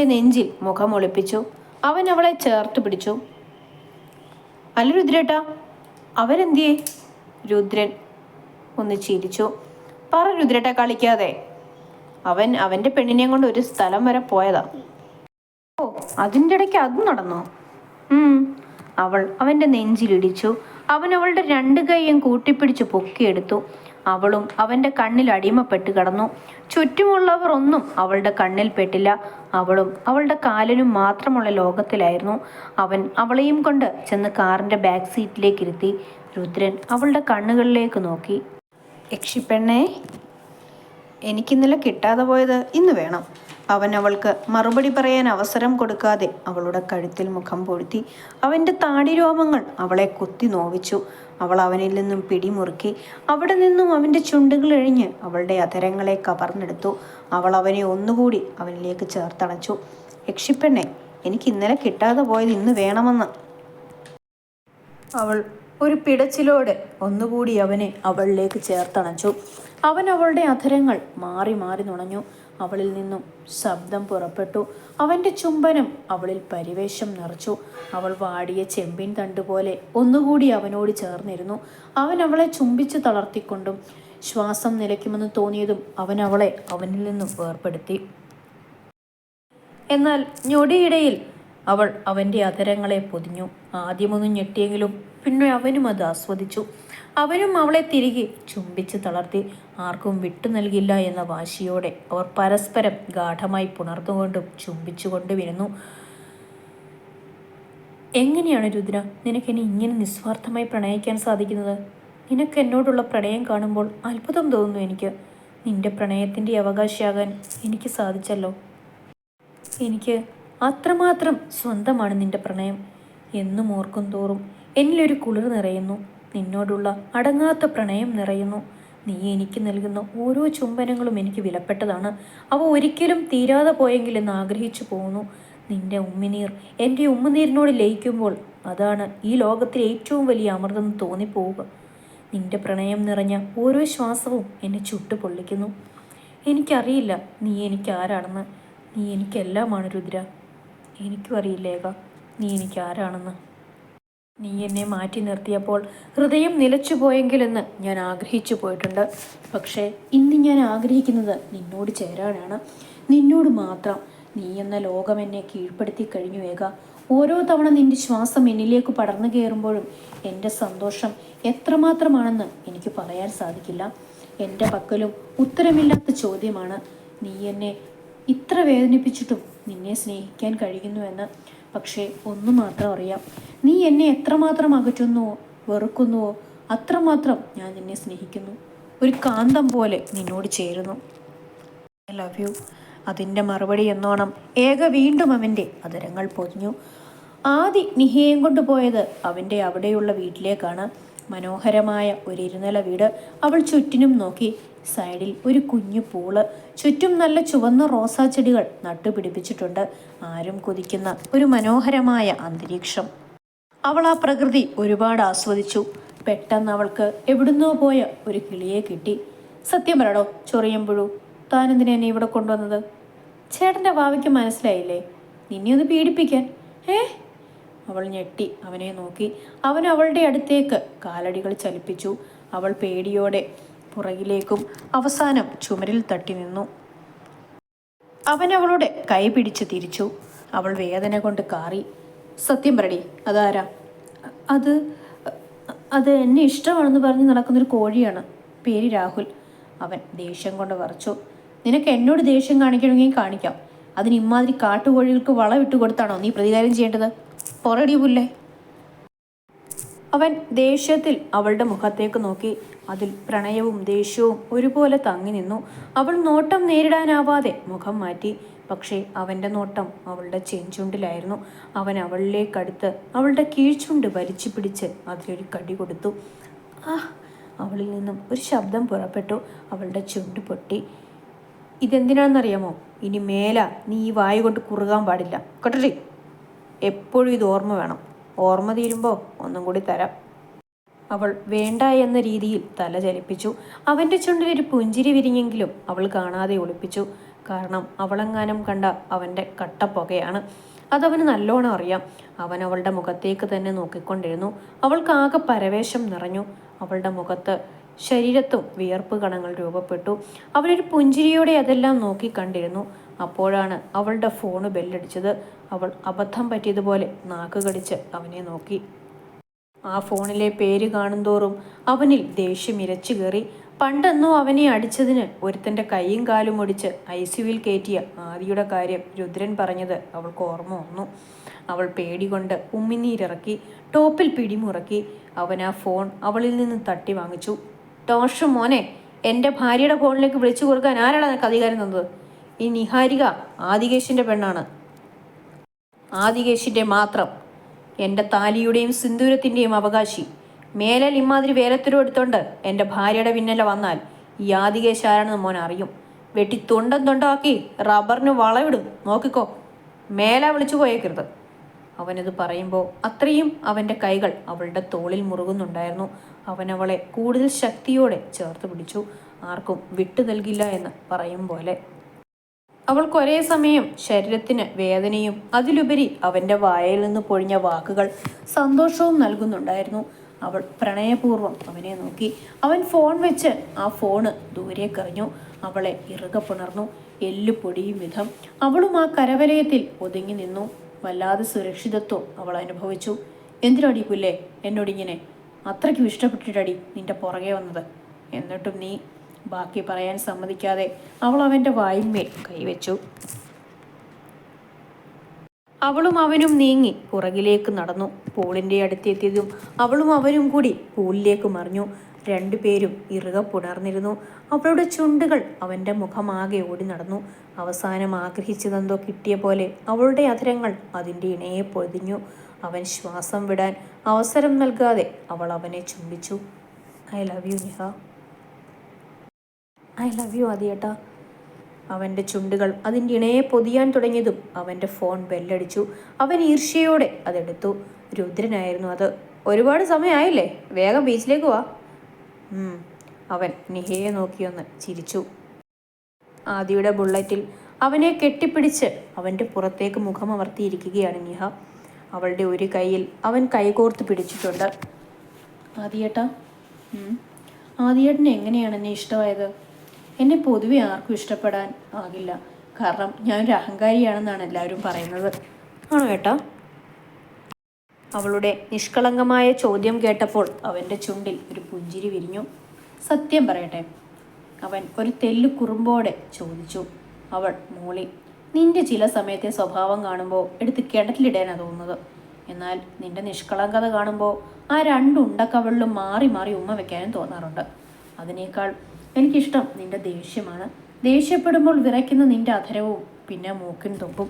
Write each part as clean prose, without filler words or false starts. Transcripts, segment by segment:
അവൻ്റെ നെഞ്ചിൽ മുഖം ഒളിപ്പിച്ചു. അവൻ അവളെ ചേർത്ത് പിടിച്ചു. അല്ല രുദ്രേട്ടാ, അവരെന്തിയേ? രുദ്രൻ ഒന്ന് ചിരിച്ചു. പറ രുദ്രേട്ടാ, കളിക്കാതെ. അവൻ അവൻ്റെ പെണ്ണിനെയും കൊണ്ട് ഒരു സ്ഥലം വരെ പോയതാ. ഓ, അതിൻ്റെ ഇടയ്ക്ക് അത് നടന്നോ? അവൾ അവൻ്റെ നെഞ്ചിലിടിച്ചു. അവൻ അവളുടെ രണ്ട് കൈയും കൂട്ടിപ്പിടിച്ച് പൊക്കിയെടുത്തു. അവളും അവൻ്റെ കണ്ണിൽ അടിമപ്പെട്ട് കിടന്നു. ചുറ്റുമുള്ളവർ ഒന്നും അവളുടെ കണ്ണിൽ പെട്ടില്ല. അവളും അവളുടെ കാലിനും മാത്രമുള്ള ലോകത്തിലായിരുന്നു. അവൻ അവളെയും കൊണ്ട് ചെന്ന് കാറിൻ്റെ ബാക്ക് സീറ്റിലേക്ക് ഇരുത്തി. രുദ്രൻ അവളുടെ കണ്ണുകളിലേക്ക് നോക്കി. യക്ഷിപ്പെണ്ണേ, എനിക്കിന്നലെ കിട്ടാതെ പോയത് ഇന്ന് വേണം. അവൻ അവൾക്ക് മറുപടി പറയാൻ അവസരം കൊടുക്കാതെ അവളുടെ കഴുത്തിൽ മുഖം പൊഴുത്തി. അവൻ്റെ താടിരോമങ്ങൾ അവളെ കുത്തി നോവിച്ചു. അവൾ അവനിൽ നിന്നും പിടിമുറുക്കി. അവിടെ നിന്നും അവൻ്റെ ചുണ്ടുകൾ എഴിഞ്ഞ് അവളുടെ അധരങ്ങളെ കവർന്നെടുത്തു. അവൾ അവനെ ഒന്നുകൂടി അവനിലേക്ക് ചേർത്തണച്ചു. യക്ഷിപ്പെണ്ണെ, എനിക്ക് ഇന്നലെ കിട്ടാതെ പോയത് ഇന്ന് വേണമെന്ന്. അവൾ ഒരു പിടച്ചിലോടെ ഒന്നുകൂടി അവനെ അവളിലേക്ക് ചേർത്തണച്ചു. അവൻ അവളുടെ അധരങ്ങൾ മാറി മാറി നുണഞ്ഞു. അവളിൽ നിന്നും ശബ്ദം പുറപ്പെട്ടു. അവൻ്റെ ചുംബനം അവളിൽ പരിവേഷം നിറച്ചു. അവൾ വാടിയ ചെമ്പിൻ തണ്ടുപോലെ ഒന്നുകൂടി അവനോട് ചേർന്നിരുന്നു. അവൻ അവളെ ചുംബിച്ച് തളർത്തിക്കൊണ്ടും ശ്വാസം നിലയ്ക്കുമെന്ന് തോന്നിയതും അവൻ അവളെ അവനിൽ നിന്നും വേർപെടുത്തി. എന്നാൽ ഞൊടിയിടയിൽ അവൾ അവൻ്റെ അധരങ്ങളെ പൊതിഞ്ഞു. ആദ്യമൊന്നും ഞെട്ടിയെങ്കിലും പിന്നെ അവനും അത് ആസ്വദിച്ചു. അവനും അവളെ തിരികെ ചുംബിച്ച് തളർത്തി. ആർക്കും വിട്ടു നൽകില്ല എന്ന വാശിയോടെ അവർ പരസ്പരം ഗാഠമായി പുണർന്നുകൊണ്ടും ചുംബിച്ചുകൊണ്ടുമിരുന്നു. എങ്ങനെയാണ് രുദ്ര നിനക്കെന്നെ ഇങ്ങനെ നിസ്വാർത്ഥമായി പ്രണയിക്കാൻ സാധിക്കുന്നത്? നിനക്ക് എന്നോടുള്ള പ്രണയം കാണുമ്പോൾ അത്ഭുതം തോന്നുന്നു എനിക്ക്. നിന്റെ പ്രണയത്തിൻ്റെ അവകാശിയാകാൻ എനിക്ക് സാധിച്ചല്ലോ. എനിക്ക് അത്രമാത്രം സ്വന്തമാണ് നിന്റെ പ്രണയം. എന്നും ഓർക്കും തോറും എന്നിലൊരു കുളിർ നിറയുന്നു. നിന്നോടുള്ള അടങ്ങാത്ത പ്രണയം നിറയുന്നു. നീ എനിക്ക് നൽകുന്ന ഓരോ ചുംബനങ്ങളും എനിക്ക് വിലപ്പെട്ടതാണ്. അവ ഒരിക്കലും തീരാതെ പോയെങ്കിലെന്ന് ആഗ്രഹിച്ചു പോകുന്നു. നിന്റെ ഉമ്മിനീർ എൻ്റെ ഉമ്മുനീരിനോട് ലയിക്കുമ്പോൾ അതാണ് ഈ ലോകത്തിലെ ഏറ്റവും വലിയ അമൃതം തോന്നിപ്പോവുക. നിന്റെ പ്രണയം നിറഞ്ഞ ഓരോ ശ്വാസവും എന്നെ ചുട്ടുപൊള്ളിക്കുന്നു. എനിക്കറിയില്ല നീ എനിക്ക് ആരാണെന്ന്. നീ എനിക്കെല്ലാമാണ് രുദ്ര. എനിക്കും അറിയില്ലേക നീ എനിക്ക് ആരാണെന്ന്. നീ എന്നെ മാറ്റി നിർത്തിയപ്പോൾ ഹൃദയം നിലച്ചു പോയെങ്കിലെന്ന് ഞാൻ ആഗ്രഹിച്ചു പോയിട്ടുണ്ട്. പക്ഷേ ഇന്ന് ഞാൻ ആഗ്രഹിക്കുന്നത് നിന്നോട് ചേരാനാണ്, നിന്നോട് മാത്രം. നീ എന്ന ലോകം എന്നെ കീഴ്പ്പെടുത്തി കഴിഞ്ഞു ഏക. ഓരോ തവണ നിന്റെ ശ്വാസം എന്നിലേക്ക് പടർന്നു കയറുമ്പോഴും എൻ്റെ സന്തോഷം എത്രമാത്രമാണെന്ന് എനിക്ക് പറയാൻ സാധിക്കില്ല. എൻ്റെ പക്കലും ഉത്തരമില്ലാത്ത ചോദ്യമാണ്, നീ എന്നെ ഇത്ര വേദനിപ്പിച്ചിട്ടും നിന്നെ സ്നേഹിക്കാൻ കഴിയുന്നുവെന്ന്. പക്ഷേ ഒന്നു മാത്രം അറിയാം, നീ എന്നെ എത്രമാത്രം അകറ്റുന്നുവോ വെറുക്കുന്നുവോ അത്രമാത്രം ഞാൻ നിന്നെ സ്നേഹിക്കുന്നു. ഒരു കാന്തം പോലെ നിന്നോട് ചേരുന്നു. I love U. അതിൻ്റെ മറുപടി എന്നോണം ഏക വീണ്ടും അവൻ്റെ അധരങ്ങൾ പൊതിഞ്ഞു. ആദി നിഹയും കൊണ്ടുപോയത് അവൻ്റെ അവിടെയുള്ള വീട്ടിലേക്കാണ്. മനോഹരമായ ഒരു ഇരുനില വീട്. അവൾ ചുറ്റിനും നോക്കി. സൈഡിൽ ഒരു കുഞ്ഞു പൂള്. ചുറ്റും നല്ല ചുവന്ന റോസാ ചെടികൾ നട്ടുപിടിപ്പിച്ചിട്ടുണ്ട്. ആരും കൊതിക്കുന്ന ഒരു മനോഹരമായ അന്തരീക്ഷം. അവൾ ആ പ്രകൃതി ഒരുപാട് ആസ്വദിച്ചു. പെട്ടെന്ന് അവൾക്ക് എവിടുന്നോ പോയ ഒരു കിളിയെ കിട്ടി. സത്യം പറയടോ ചൊറിയുമ്പോഴൂ, താനെന്തിനാ എന്നെ ഇവിടെ കൊണ്ടുവന്നത്? ചേട്ടൻ്റെ ഭാവിക്ക് മനസ്സിലായില്ലേ? നിന്നെ ഒന്ന് പീഡിപ്പിക്കാൻ. അവൾ ഞെട്ടി അവനെ നോക്കി. അവൻ അവളുടെ അടുത്തേക്ക് കാലടികൾ ചലിപ്പിച്ചു. അവൾ പേടിയോടെ പുറകിലേക്കും അവസാനം ചുമരിൽ തട്ടി നിന്നു. അവൻ അവളുടെ കൈ പിടിച്ച് തിരിച്ചു. അവൾ വേദന കൊണ്ട് കാറി. സത്യം പറടി, അതാരാ? അത് എന്നെ ഇഷ്ടമാണെന്ന് പറഞ്ഞ് നടക്കുന്നൊരു കോഴിയാണ്. പേര് രാഹുൽ. അവൻ ദേഷ്യം കൊണ്ട് വറച്ചു. നിനക്ക് എന്നോട് ദേഷ്യം കാണിക്കണമെങ്കിൽ കാണിക്കാം. അതിന് ഇമാതിരി കാട്ടുകോഴികൾക്ക് വളമിട്ട് കൊടുത്താണോ നീ പ്രതികാരം ചെയ്യേണ്ടത്? പൊറടി പുല്ലേ. അവൻ ദേഷ്യത്തിൽ അവളുടെ മുഖത്തേക്ക് നോക്കി. അതിൽ പ്രണയവും ദേഷ്യവും ഒരുപോലെ തങ്ങി നിന്നു. അവൾ നോട്ടം നേരിടാനാവാതെ മുഖം മാറ്റി. പക്ഷേ അവൻ്റെ നോട്ടം അവളുടെ ചെഞ്ചുണ്ടിലായിരുന്നു. അവൻ അവളിലേക്കടുത്ത് അവളുടെ കീഴ്ചുണ്ട് വലിച്ചു പിടിച്ച് അതിലൊരു കടി കൊടുത്തു. അവളിൽ നിന്നും ഒരു ശബ്ദം പുറപ്പെട്ടു. അവളുടെ ചുണ്ട് പൊട്ടി. ഇതെന്തിനാണെന്നറിയാമോ? ഇനി മേല നീ ഈ വായ കൊണ്ട് കുറുകാൻ പാടില്ല കേട്ടോ. എപ്പോഴും ഇത് ഓർമ്മ വേണം. ഓർമ്മ തീരുമ്പോൾ ഒന്നും കൂടി തരാം. അവൾ വേണ്ട എന്ന രീതിയിൽ തല ചലിപ്പിച്ചു. അവൻ്റെ ചുണ്ടിലൊരു പുഞ്ചിരി വിരിഞ്ഞെങ്കിലും അവൾ കാണാതെ ഒളിപ്പിച്ചു. കാരണം അവളെങ്ങാനും കണ്ട അവൻ്റെ കട്ടപ്പുകയാണ്. അതവന് നല്ലോണം അറിയാം. അവൻ അവളുടെ മുഖത്തേക്ക് തന്നെ നോക്കിക്കൊണ്ടിരുന്നു. അവൾക്കാകെ പരവേശം നിറഞ്ഞു. അവളുടെ മുഖത്ത് ശരീരത്തും വിയർപ്പ് കണങ്ങൾ രൂപപ്പെട്ടു. അവനൊരു പുഞ്ചിരിയോടെ അതെല്ലാം നോക്കിക്കണ്ടിരുന്നു. അപ്പോഴാണ് അവളുടെ ഫോണ് ബെല്ലടിച്ചത്. അവൾ അബദ്ധം പറ്റിയതുപോലെ നാക്ക് കടിച്ച് അവനെ നോക്കി. ആ ഫോണിലെ പേര് കാണുന്തോറും അവനിൽ ദേഷ്യം ഇരച്ചു കയറി. പണ്ടെന്നോ അവനെ അടിച്ചതിന് ഒരുത്തൻ്റെ കൈയും കാലും ഒടിച്ച് ICUവിൽ കയറ്റിയ ആദിയുടെ കാര്യം രുദ്രൻ പറഞ്ഞത് അവൾക്ക് ഓർമ്മ വന്നു. അവൾ പേടികൊണ്ട് ഉമ്മിനീരിറക്കി, ടോപ്പിൽ പിടിമുറക്കി. അവൻ ആ ഫോൺ അവളിൽ നിന്ന് തട്ടി വാങ്ങിച്ചു. ടോഷു മോനെ, എൻ്റെ ഭാര്യയുടെ ഫോണിലേക്ക് വിളിച്ചു കൊടുക്കാൻ ആരാണ് നിനക്ക് അധികാരം തന്നത്? ഈ നിഹാരിക ആദികേശിൻ്റെ പെണ്ണാണ്. ആദികേശിൻ്റെ മാത്രം, എൻ്റെ താലിയുടെയും സിന്ദൂരത്തിൻ്റെയും അവകാശി. മേലാൽ ഇമാതിരി വേലത്തരം എടുത്തോണ്ട് എൻ്റെ ഭാര്യയുടെ പിന്നലെ വന്നാൽ ഈ ആദികേശ് ആരാണെന്ന് മോൻ അറിയും. വെട്ടി തൊണ്ടാക്കി റബ്ബറിന് വളവിടും. നോക്കിക്കോ, മേല വിളിച്ചു പോയേക്കരുത്. അവനത് പറയുമ്പോൾ അത്രയും അവൻ്റെ കൈകൾ അവളുടെ തോളിൽ മുറുകുന്നുണ്ടായിരുന്നു. അവൻ അവളെ കൂടുതൽ ശക്തിയോടെ ചേർത്ത് പിടിച്ചു, ആർക്കും വിട്ടു നൽകില്ല എന്ന് പറയും പോലെ. അവൾക്ക് ഒരേ സമയം ശരീരത്തിന് വേദനയും അതിലുപരി അവൻ്റെ വായയിൽ നിന്ന് പൊഴിഞ്ഞ വാക്കുകൾ സന്തോഷവും നൽകുന്നുണ്ടായിരുന്നു. അവൾ പ്രണയപൂർവ്വം അവനെ നോക്കി. അവൻ ഫോൺ വെച്ച് ആ ഫോണ് ദൂരേക്കെറിഞ്ഞു. അവളെ ഇറുകെ പുണർന്നു, എല്ലു പൊടിയും വിധം. അവളും ആ കരവലയത്തിൽ ഒതുങ്ങി നിന്നു. വല്ലാതെ സുരക്ഷിതത്വം അവൾ അനുഭവിച്ചു. എന്തിനടി പുല്ലേ എന്നോടിങ്ങനെ? അത്രയ്ക്കും ഇഷ്ടപ്പെട്ടിട്ടടി നിന്റെ പുറകെ വന്നത്. എന്നിട്ടും നീ. ബാക്കി പറയാൻ സമ്മതിക്കാതെ അവൾ അവൻ്റെ വായിന്മേൽ കൈവച്ചു. അവളും അവനും നീങ്ങി പുറകിലേക്ക് നടന്നു. പൂളിൻ്റെ അടുത്തെത്തിയതും അവളും അവനും കൂടി പൂളിലേക്ക് മറിഞ്ഞു. രണ്ടുപേരും ഇറുകെ പുണർന്നിരുന്നു. അവളുടെ ചുണ്ടുകൾ അവൻ്റെ മുഖമാകെ ഓടി നടന്നു. അവസാനം ആഗ്രഹിച്ചതെന്തോ കിട്ടിയ പോലെ അവളുടെ അധരങ്ങൾ അതിൻ്റെ ഇണയെ പൊതിഞ്ഞു. അവൻ ശ്വാസം വിടാൻ അവസരം നൽകാതെ അവൾ അവനെ ചുംബിച്ചു. I love you Niha. I love you ആദിയേട്ടാ. അവൻ്റെ ചുണ്ടുകൾ അതിൻ്റെ ഇണയെ പൊതിയാൻ തുടങ്ങിയതും അവൻ്റെ ഫോൺ ബെല്ലടിച്ചു. അവൻ ഈർഷ്യയോടെ അതെടുത്തു. രുദ്രനായിരുന്നു അത്. ഒരുപാട് സമയമായില്ലേ, വേഗം ബീച്ചിലേക്ക് വാ. അവൻ നിഹയെ നോക്കിയൊന്ന് ചിരിച്ചു. ആദിയുടെ ബുള്ളറ്റിൽ അവനെ കെട്ടിപ്പിടിച്ച് അവൻ്റെ പുറത്തേക്ക് മുഖമമർത്തിയിരിക്കുകയാണ് നിഹ. അവളുടെ ഒരു കൈയിൽ അവൻ കൈകോർത്ത് പിടിച്ചിട്ടുണ്ട്. ആദിയേട്ടാ, ആദിയേട്ടന് എങ്ങനെയാണ് എന്നെ ഇഷ്ടമായത്? എന്നെ പൊതുവെ ആർക്കും ഇഷ്ടപ്പെടാൻ ആകില്ല, കാരണം ഞാനൊരു അഹങ്കാരിയാണെന്നാണ് എല്ലാവരും പറയുന്നത്. ആണോ ഏട്ടാ? അവളുടെ നിഷ്കളങ്കമായ ചോദ്യം കേട്ടപ്പോൾ അവൻ്റെ ചുണ്ടിൽ ഒരു പുഞ്ചിരി വിരിഞ്ഞു. സത്യം പറയട്ടെ, അവൻ ഒരു തെല്ലു കുറുമ്പോടെ ചോദിച്ചു. അവൾ മൂളി. നിന്റെ ചില സമയത്തെ സ്വഭാവം കാണുമ്പോൾ എടുത്ത് കിണറ്റിലിടാനാണ് തോന്നുന്നത്. എന്നാൽ നിന്റെ നിഷ്കളങ്കത കാണുമ്പോൾ ആ രണ്ടുണ്ടക്കവളിലും മാറി മാറി ഉമ്മ വെക്കാനും തോന്നാറുണ്ട്. അതിനേക്കാൾ എനിക്കിഷ്ടം നിന്റെ ദേഷ്യമാണ്. ദേഷ്യപ്പെടുമ്പോൾ വിറയ്ക്കുന്ന നിന്റെ അധരവും പിന്നെ മൂക്കിൻ തുമ്പും,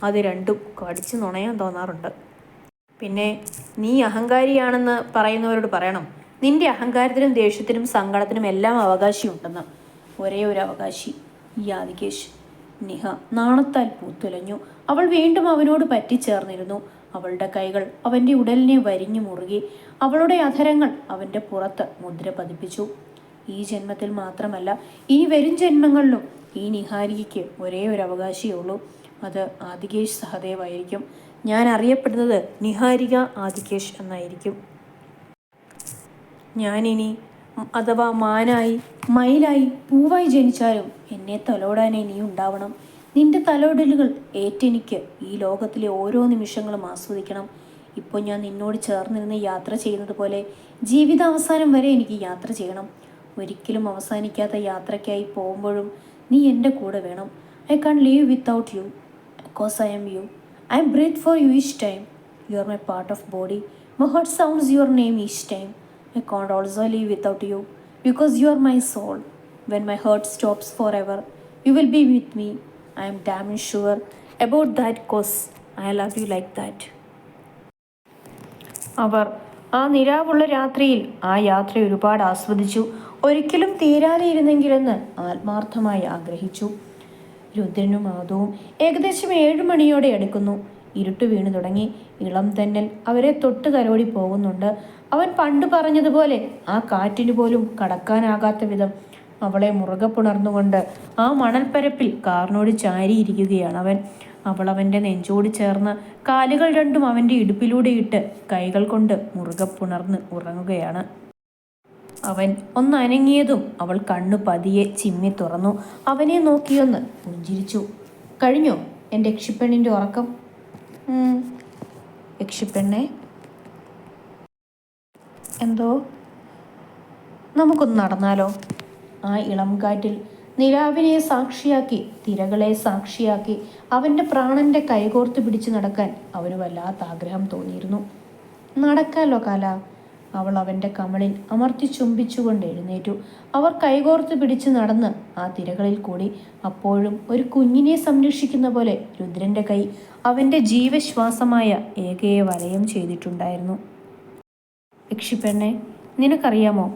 അത് രണ്ടും കടിച്ചു നുണയാൻ തോന്നാറുണ്ട്. പിന്നെ നീ അഹങ്കാരിയാണെന്ന് പറയുന്നവരോട് പറയണം, നിന്റെ അഹങ്കാരത്തിനും ദേഷ്യത്തിനും സങ്കടത്തിനും എല്ലാം അവകാശിയുണ്ടെന്ന്. ഒരേ ഒരു അവകാശി ഈ ആദികേശ്. നിഹ നാണത്താൽ പൂത്തുലഞ്ഞു. അവൾ വീണ്ടും അവനോട് പറ്റിച്ചേർന്നിരുന്നു. അവളുടെ കൈകൾ അവൻ്റെ ഉടലിനെ വരിഞ്ഞു മുറുകി. അവളുടെ അധരങ്ങൾ അവൻ്റെ പുറത്ത് മുദ്ര പതിപ്പിച്ചു. ഈ ജന്മത്തിൽ മാത്രമല്ല, ഈ വരും ജന്മങ്ങളിലും ഈ നിഹാരികയ്ക്ക് ഒരേ ഒരു അവകാശിയേ ഉള്ളൂ. അത് ആദികേശ് സഹദേവായിരിക്കും. ഞാൻ അറിയപ്പെടുന്നത് നിഹാരിക ആദികേശ് എന്നായിരിക്കും. ഞാനിനി അഥവാ മാനായി, മയിലായി, പൂവായി ജനിച്ചാലും എന്നെ തലോടാനായി നീ ഉണ്ടാവണം. നിന്റെ തലോടലുകൾ ഏറ്റെനിക്ക് ഈ ലോകത്തിലെ ഓരോ നിമിഷങ്ങളും ആസ്വദിക്കണം. ഇപ്പോൾ ഞാൻ നിന്നോട് ചേർന്നിരുന്ന് യാത്ര ചെയ്യുന്നത് പോലെ ജീവിതാവസാനം വരെ എനിക്ക് യാത്ര ചെയ്യണം. ഒരിക്കലും അവസാനിക്കാത്ത യാത്രയ്ക്കായി പോകുമ്പോഴും നീ എൻ്റെ കൂടെ വേണം. I can't live without you, because I am you. I breathe for you each time. You are my part of body. My heart sounds your name each time. I can't also live without you, because you are my soul. When my heart stops forever, you will be with me. I am damn sure about that, cause I love you like that. അവർ ആ നിലാവുള്ള രാത്രിയിൽ ആ യാത്ര ഒരുപാട് ആസ്വദിച്ചു. ഒരിക്കലും തീരാതെ ഇരുന്നെങ്കിലെന്ന് ആത്മാർത്ഥമായി ആഗ്രഹിച്ചു. രുദ്രനും ആദവും ഏകദേശം 7 മണിയോടെ അടുക്കുന്നു. ഇരുട്ട് വീണു തുടങ്ങി. ഇളം തെന്നൽ അവരെ തൊട്ട് തലോടി പോകുന്നുണ്ട്. അവൻ പണ്ട് പറഞ്ഞതുപോലെ ആ കാറ്റിന് പോലും കടക്കാനാകാത്ത വിധം അവളെ മുറുകെ പുണർന്നുകൊണ്ട് ആ മണൽപ്പരപ്പിൽ കാറിനോട് ചാരിയിരിക്കുകയാണ് അവൻ. അവൾ അവൻ്റെ നെഞ്ചോട് ചേർന്ന് കാലുകൾ രണ്ടും അവൻ്റെ ഇടുപ്പിലൂടെ ഇട്ട് കൈകൾ കൊണ്ട് മുറുകെ പുണർന്ന് ഉറങ്ങുകയാണ്. അവൻ ഒന്നനങ്ങിയതും അവൾ കണ്ണു പതിയെ ചിമ്മി തുറന്നു. അവനെ നോക്കിയൊന്ന് പുഞ്ചിരിച്ചു. കഴിഞ്ഞോ എൻ്റെ യക്ഷിപ്പെണ്ണിൻ്റെ ഉറക്കം? യക്ഷിപ്പെണ്ണെ, എന്തോ? നമുക്കൊന്ന് നടന്നാലോ? ആ ഇളം കാറ്റിൽ നിലാവിനെ സാക്ഷിയാക്കി, തിരകളെ സാക്ഷിയാക്കി അവൻ്റെ പ്രാണന്റെ കൈകോർത്ത് പിടിച്ച് നടക്കാൻ അവന് വല്ലാത്ത ആഗ്രഹം തോന്നിയിരുന്നു. നടക്കാലോ കാല? അവൾ അവൻ്റെ കമളിൽ അമർത്തി ചുംബിച്ചുകൊണ്ട് എഴുന്നേറ്റു. അവർ കൈകോർത്ത് പിടിച്ച് നടന്ന് ആ തിരകളിൽ കൂടി. അപ്പോഴും ഒരു കുഞ്ഞിനെ സംരക്ഷിക്കുന്ന പോലെ രുദ്രൻ്റെ കൈ അവൻ്റെ ജീവശ്വാസമായ ഏകയെ വലയം ചെയ്തിട്ടുണ്ടായിരുന്നു. യക്ഷിപ്പെണ്ണെ, നിനക്കറിയാമോ,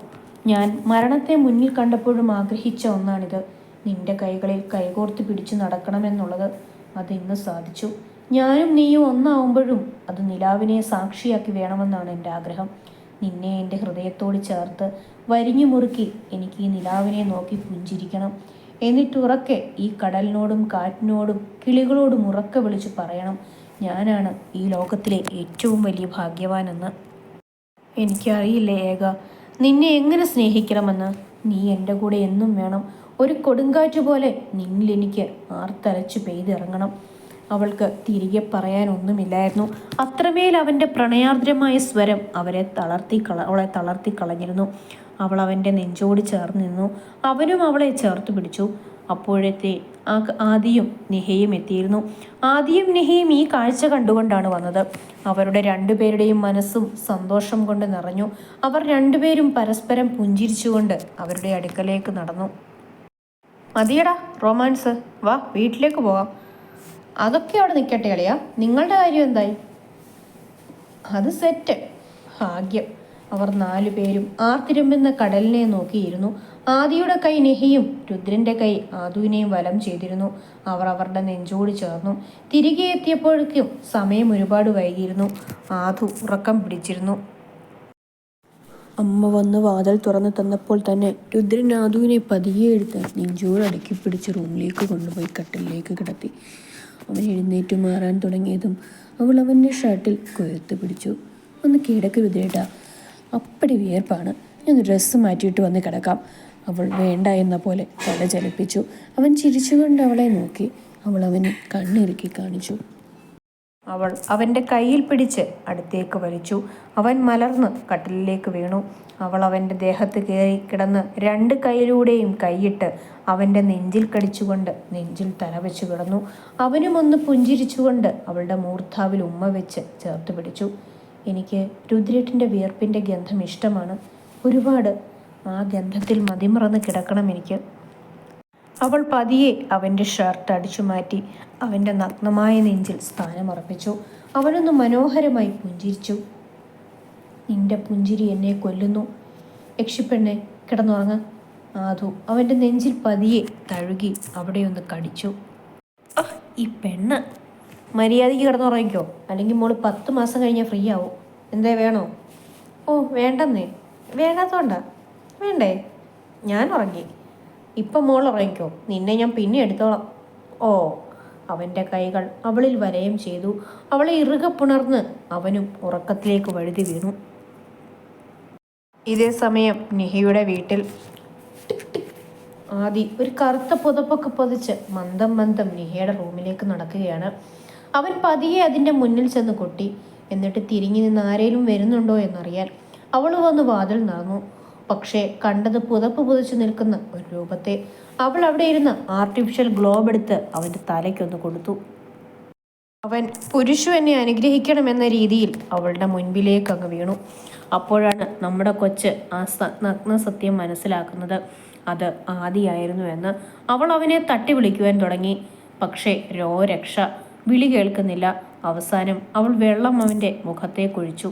ഞാൻ മരണത്തെ മുന്നിൽ കണ്ടപ്പോഴും ആഗ്രഹിച്ച ഒന്നാണിത്. നിന്റെ കൈകളിൽ കൈകോർത്ത് പിടിച്ചു നടക്കണമെന്നുള്ളത്. അതിന്ന് സാധിച്ചു. ഞാനും നീയും ഒന്നാവുമ്പോഴും അത് നിലാവിനെ സാക്ഷിയാക്കി വേണമെന്നാണ് എൻ്റെ ആഗ്രഹം. നിന്നെ എൻ്റെ ഹൃദയത്തോട് ചേർത്ത് വരിഞ്ഞു മുറുക്കി എനിക്ക് ഈ നിലാവിനെ നോക്കി പുഞ്ചിരിക്കണം. എന്നിട്ടുറക്കെ ഈ കടലിനോടും കാറ്റിനോടും കിളികളോടും ഉറക്കെ വിളിച്ചു പറയണം, ഞാനാണ് ഈ ലോകത്തിലെ ഏറ്റവും വലിയ ഭാഗ്യവാനെന്ന്. എനിക്കറിയില്ലേ ഏക, നിന്നെ എങ്ങനെ സ്നേഹിക്കണമെന്ന്. നീ എൻ്റെ കൂടെ എന്നും വേണം. ഒരു കൊടുങ്കാറ്റ് പോലെ നിന്നിൽ എനിക്ക് ആർത്തലച്ചു പെയ്തിറങ്ങണം. അവൾക്ക് തിരികെ പറയാനൊന്നുമില്ലായിരുന്നു. അത്രമേൽ അവൻ്റെ പ്രണയാർദ്രമായ സ്വരം അവളെ തളർത്തി കളഞ്ഞിരുന്നു. അവൾ അവൻ്റെ നെഞ്ചോട് ചേർന്ന് നിന്നു. അവനും അവളെ ചേർത്ത് പിടിച്ചു. അപ്പോഴത്തെ ആദിയും നിഹയും എത്തിയിരുന്നു. ആദിയും നിഹയും ഈ കാഴ്ച കണ്ടുകൊണ്ടാണ് വന്നത്. അവരുടെ രണ്ടുപേരുടെയും മനസ്സും സന്തോഷം കൊണ്ട് നിറഞ്ഞു. അവർ രണ്ടുപേരും പരസ്പരം പുഞ്ചിരിച്ചുകൊണ്ട് അവരുടെ അടുക്കലേക്ക് നടന്നു. മതിയടാ റൊമാൻസ്, വാ വീട്ടിലേക്ക് പോകാം. അതൊക്കെ അവിടെ നിൽക്കട്ടെ അളിയാ, നിങ്ങളുടെ കാര്യം എന്തായി? അത് സെറ്റ്. ഭാഗ്യം. അവർ 4 പേരും ആർത്തിരമ്പുന്ന കടലിനെ നോക്കിയിരുന്നു. ആദിയുടെ കൈ നെഹിയും രുദ്രൻ്റെ കൈ ആദുവിനെയും വലം ചെയ്തിരുന്നു. അവർ അവരുടെ നെഞ്ചോട് ചേർന്നു. തിരികെ എത്തിയപ്പോഴേക്കും സമയം ഒരുപാട് വൈകിയിരുന്നു. ആദു ഉറക്കം പിടിച്ചിരുന്നു. അമ്മ വന്ന് വാതിൽ തുറന്നു തന്നപ്പോൾ തന്നെ രുദ്രൻ ആദുവിനെ പതിയെ എടുത്ത് നെഞ്ചോട് അടുക്കി പിടിച്ച് റൂമിലേക്ക് കൊണ്ടുപോയി കട്ടിലേക്ക് കിടത്തി. അവൻ എഴുന്നേറ്റ് മാറാൻ തുടങ്ങിയതും അവൾ അവൻ്റെ ഷർട്ടിൽ കൊഴുത്ത് പിടിച്ചു. ഒന്ന് കിടക്ക് രുദ്രേട്ടാ, അപ്പടി വിയർപ്പാണ്, ഞാൻ ഡ്രസ്സ് മാറ്റിയിട്ട് വന്ന് കിടക്കാം. അവൾ വേണ്ട എന്ന പോലെ തല ചലിപ്പിച്ചു. അവൻ ചിരിച്ചുകൊണ്ട് അവളെ നോക്കി. അവൾ അവനെ കണ്ണിറുക്കി കാണിച്ചു. അവൾ അവൻ്റെ കയ്യിൽ പിടിച്ച് അടുത്തേക്ക് വലിച്ചു. അവൻ മലർന്ന് കട്ടിലിലേക്ക് വീണു. അവൾ അവൻ്റെ ദേഹത്ത് കയറി കിടന്ന് 2 കൈയിലൂടെയും കൈയിട്ട് അവൻ്റെ നെഞ്ചിൽ കടിച്ചുകൊണ്ട് നെഞ്ചിൽ തലവെച്ച് കിടന്നു. അവനും ഒന്ന് പുഞ്ചിരിച്ചുകൊണ്ട് അവളുടെ മൂർധാവിൽ ഉമ്മ വെച്ച് ചേർത്ത് പിടിച്ചു. എനിക്ക് രുദ്രേട്ടിൻ്റെ വിയർപ്പിൻ്റെ ഗന്ധം ഇഷ്ടമാണ് ഒരുപാട്. ആ ഗന്ധത്തിൽ മതിമറന്ന് കിടക്കണം എനിക്ക്. അവൾ പതിയെ അവൻ്റെ ഷർട്ട് അടിച്ചു മാറ്റി അവൻ്റെ നഗ്നമായ നെഞ്ചിൽ സ്ഥാനമുറപ്പിച്ചു. അവനൊന്ന് മനോഹരമായി പുഞ്ചിരിച്ചു. നിന്റെ പുഞ്ചിരി എന്നെ കൊല്ലുന്നു യക്ഷിപ്പെണ്ണെ, കിടന്നുറങ്ങ. ആദു അവൻ്റെ നെഞ്ചിൽ പതിയെ തഴുകി അവിടെയൊന്ന് കടിച്ചു. ഈ പെണ്ണ്, മര്യാദയ്ക്ക് കിടന്നുറങ്ങിക്കോ, അല്ലെങ്കിൽ മോള് 10 മാസം കഴിഞ്ഞാൽ ഫ്രീ ആവും. എന്തേ വേണോ? ഓ വേണ്ടെന്നേ. വേണ്ടാത്തോണ്ടാ? വേണ്ടേ? ഞാൻ ഉറങ്ങി. ഇപ്പം മോൾ ഉറങ്ങിക്കോ, നിന്നെ ഞാൻ പിന്നെ എടുത്തോളാം. ഓ. അവൻ്റെ കൈകൾ അവളിൽ വലയം ചെയ്തു. അവളെ ഇറുകെ പുണർന്ന് അവനും ഉറക്കത്തിലേക്ക് വഴുതി വീണു. ഇതേ സമയം നിഹയുടെ വീട്ടിൽ ആദി ഒരു കറുത്ത പുതപ്പൊക്കെ പൊതിച്ച് മന്ദം മന്ദം നിഹയുടെ റൂമിലേക്ക് നടക്കുകയാണ്. അവൻ പതിയെ അതിൻ്റെ മുന്നിൽ ചെന്ന് കൊട്ടി. എന്നിട്ട് തിരിഞ്ഞു നിന്ന് ആരേലും വരുന്നുണ്ടോ എന്നറിയാൻ അവൾ വന്ന് വാതിൽ നടന്നു. പക്ഷേ കണ്ടത് പുതപ്പ് പുതച്ചു നിൽക്കുന്ന ഒരു രൂപത്തെ. അവൾ അവിടെ ഇരുന്ന് ആർട്ടിഫിഷ്യൽ ഗ്ലോബ് എടുത്ത് അവൻ്റെ തലയ്ക്കൊന്ന് കൊടുത്തു. അവൻ പുരുഷു എന്നെ അനുഗ്രഹിക്കണമെന്ന രീതിയിൽ അവളുടെ മുൻപിലേക്ക് അങ്ങ് വീണു. അപ്പോഴാണ് നമ്മുടെ കൊച്ച് ആ നഗ്ന സത്യം മനസ്സിലാക്കുന്നത്. അത് ആദിയായിരുന്നു എന്ന്. അവൾ അവനെ തട്ടി വിളിക്കുവാൻ തുടങ്ങി. പക്ഷേ രക്ഷ. വിളി കേൾക്കുന്നില്ല. അവസാനം അവൾ വെള്ളം അവൻ്റെ മുഖത്തേക്കൊഴിച്ചു.